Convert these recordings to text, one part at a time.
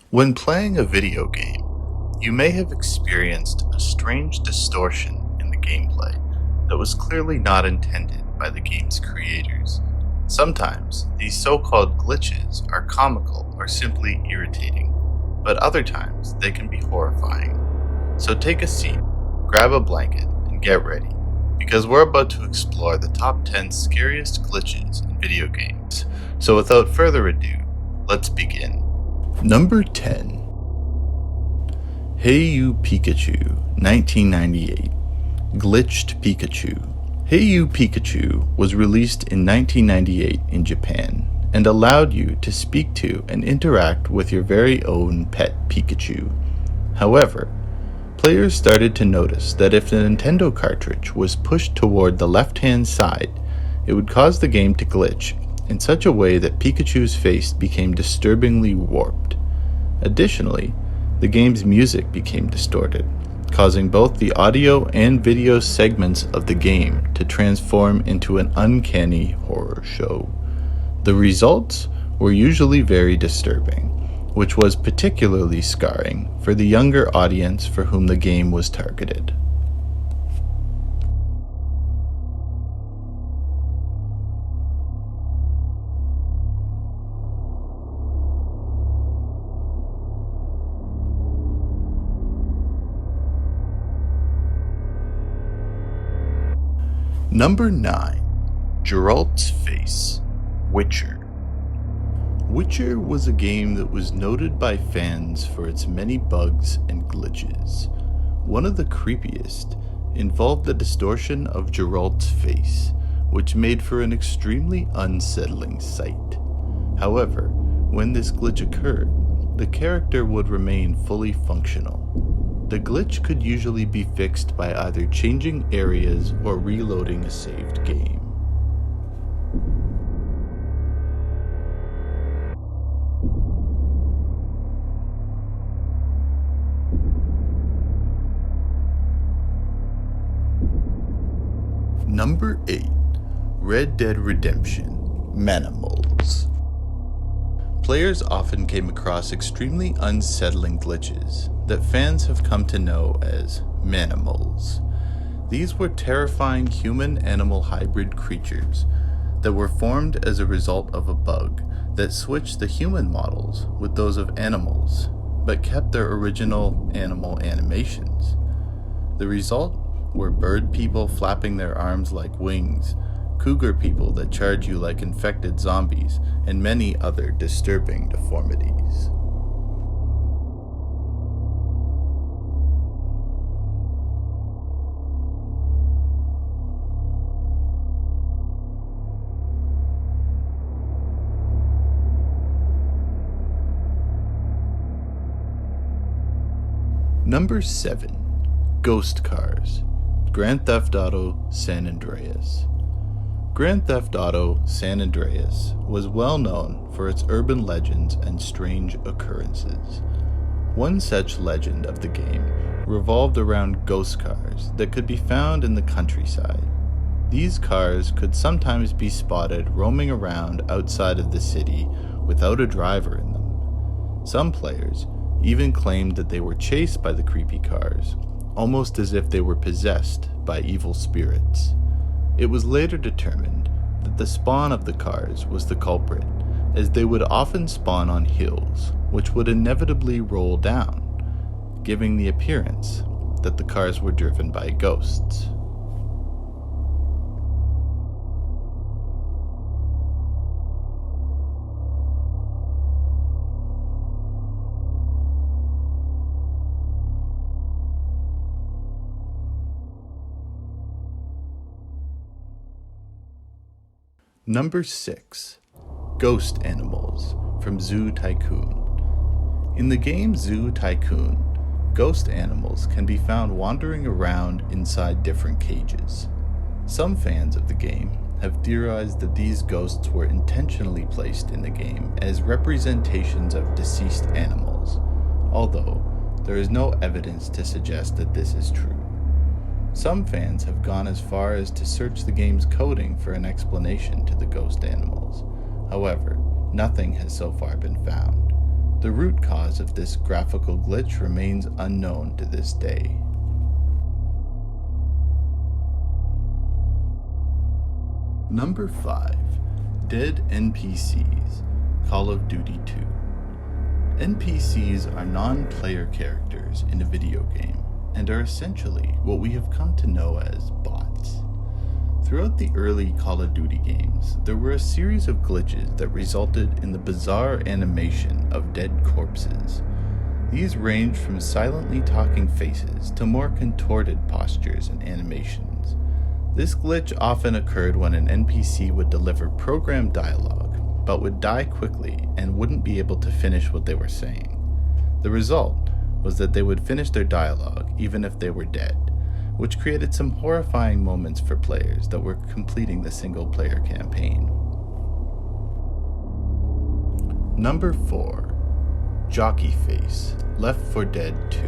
When playing a video game, you may have experienced a strange distortion in the gameplay that was clearly not intended by the game's creators. Sometimes, these so-called glitches are comical or simply irritating, but other times they can be horrifying. So take a seat, grab a blanket, and get ready, because we're about to explore the top 10 scariest glitches in video games. So without further ado, let's begin. Number 10. Hey You Pikachu, 1998. Glitched Pikachu. Hey You Pikachu was released in 1998 in Japan and allowed you to speak to and interact with your very own pet Pikachu. However, players started to notice that if the Nintendo cartridge was pushed toward the left-hand side, it would cause the game to glitch in such a way that Pikachu's face became disturbingly warped. Additionally, the game's music became distorted, causing both the audio and video segments of the game to transform into an uncanny horror show. The results were usually very disturbing, which was particularly scarring for the younger audience for whom the game was targeted. Number 9. Geralt's Face. Witcher. Witcher was a game that was noted by fans for its many bugs and glitches. One of the creepiest involved the distortion of Geralt's face, which made for an extremely unsettling sight. However, when this glitch occurred, the character would remain fully functional. The glitch could usually be fixed by either changing areas or reloading a saved game. Number 8. Red Dead Redemption. Manimals. Players often came across extremely unsettling glitches that fans have come to know as Manimals. These were terrifying human-animal hybrid creatures that were formed as a result of a bug that switched the human models with those of animals, but kept their original animal animations. The result were bird people flapping their arms like wings, cougar people that charge you like infected zombies, and many other disturbing deformities. Number 7. Ghost Cars. Grand Theft Auto San Andreas. Grand Theft Auto San Andreas was well known for its urban legends and strange occurrences. One such legend of the game revolved around ghost cars that could be found in the countryside. These cars could sometimes be spotted roaming around outside of the city without a driver in them. Some players even claimed that they were chased by the creepy cars, almost as if they were possessed by evil spirits. It was later determined that the spawn of the cars was the culprit, as they would often spawn on hills, which would inevitably roll down, giving the appearance that the cars were driven by ghosts. Number 6. Ghost Animals from Zoo Tycoon. In the game Zoo Tycoon, ghost animals can be found wandering around inside different cages. Some fans of the game have theorized that these ghosts were intentionally placed in the game as representations of deceased animals, although there is no evidence to suggest that this is true. Some fans have gone as far as to search the game's coding for an explanation to the ghost animals. However, nothing has so far been found. The root cause of this graphical glitch remains unknown to this day. Number 5. Dead NPCs, Call of Duty 2. NPCs are non-player characters in a video game, and are essentially what we have come to know as bots. Throughout the early Call of Duty games, there were a series of glitches that resulted in the bizarre animation of dead corpses. These ranged from silently talking faces to more contorted postures and animations. This glitch often occurred when an NPC would deliver programmed dialogue, but would die quickly and wouldn't be able to finish what they were saying. The result was that they would finish their dialogue even if they were dead, which created some horrifying moments for players that were completing the single-player campaign. Number 4. Jockey Face, Left 4 Dead 2.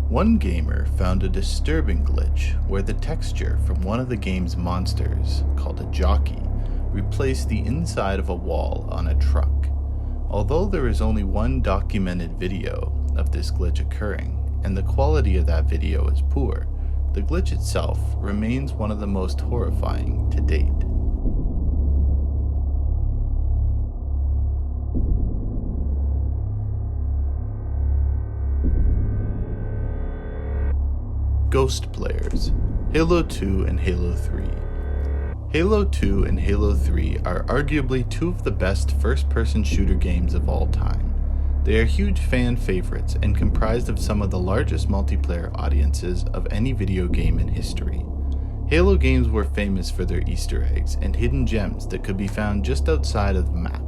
One gamer found a disturbing glitch where the texture from one of the game's monsters, called a jockey, replaced the inside of a wall on a truck. Although there is only one documented video of this glitch occurring, and the quality of that video is poor, the glitch itself remains one of the most horrifying to date. Ghost players, Halo 2 and Halo 3. Halo 2 and Halo 3 are arguably two of the best first-person shooter games of all time. They are huge fan favorites and comprised of some of the largest multiplayer audiences of any video game in history. Halo games were famous for their Easter eggs and hidden gems that could be found just outside of the map,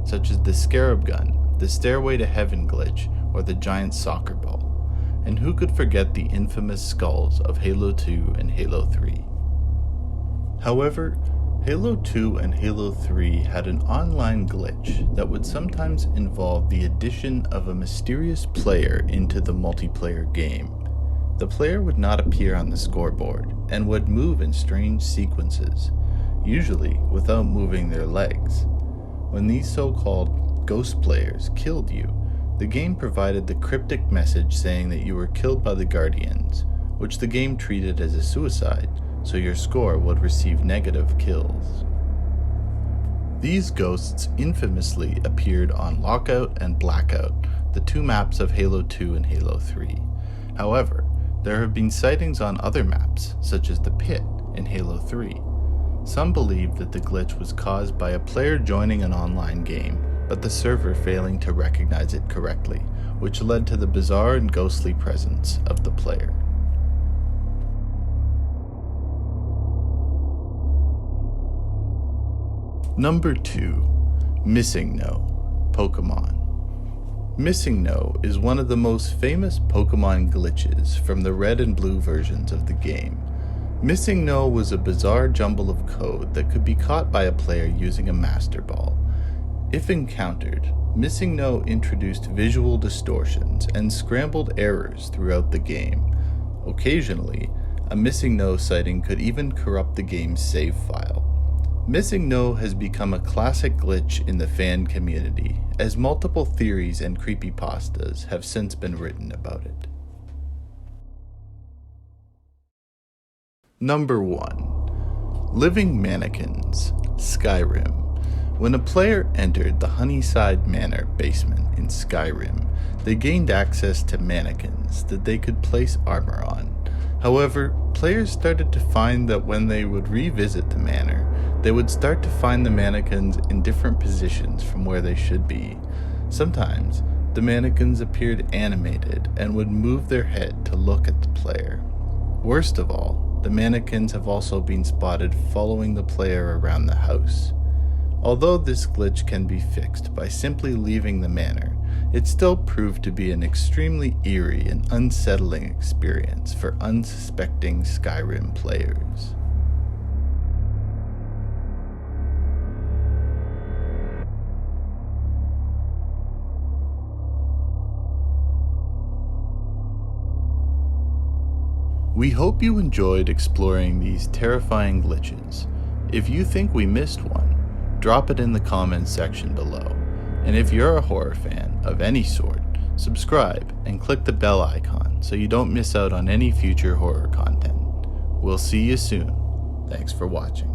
such as the Scarab Gun, the Stairway to Heaven glitch, or the giant soccer ball. And who could forget the infamous skulls of Halo 2 and Halo 3? However, Halo 2 and Halo 3 had an online glitch that would sometimes involve the addition of a mysterious player into the multiplayer game. The player would not appear on the scoreboard and would move in strange sequences, usually without moving their legs. When these so-called ghost players killed you, the game provided the cryptic message saying that you were killed by the Guardians, which the game treated as a suicide, so your score would receive negative kills. These ghosts infamously appeared on Lockout and Blackout, the two maps of Halo 2 and Halo 3. However, there have been sightings on other maps, such as the Pit in Halo 3. Some believe that the glitch was caused by a player joining an online game, but the server failing to recognize it correctly, which led to the bizarre and ghostly presence of the player. Number 2. Missingno Pokemon. Missingno is one of the most famous Pokemon glitches from the red and blue versions of the game. Missingno was a bizarre jumble of code that could be caught by a player using a Master Ball. If encountered, Missingno introduced visual distortions and scrambled errors throughout the game. Occasionally, a Missingno sighting could even corrupt the game's save file. Missingno has become a classic glitch in the fan community, as multiple theories and creepypastas have since been written about it. Number 1. Living Mannequins, Skyrim. When a player entered the Honeyside Manor basement in Skyrim, they gained access to mannequins that they could place armor on. However, players started to find that when they would revisit the manor, they would start to find the mannequins in different positions from where they should be. Sometimes, the mannequins appeared animated and would move their head to look at the player. Worst of all, the mannequins have also been spotted following the player around the house. Although this glitch can be fixed by simply leaving the manor, it still proved to be an extremely eerie and unsettling experience for unsuspecting Skyrim players. We hope you enjoyed exploring these terrifying glitches. If you think we missed one, drop it in the comments section below. And if you're a horror fan of any sort, subscribe and click the bell icon so you don't miss out on any future horror content. We'll see you soon. Thanks for watching.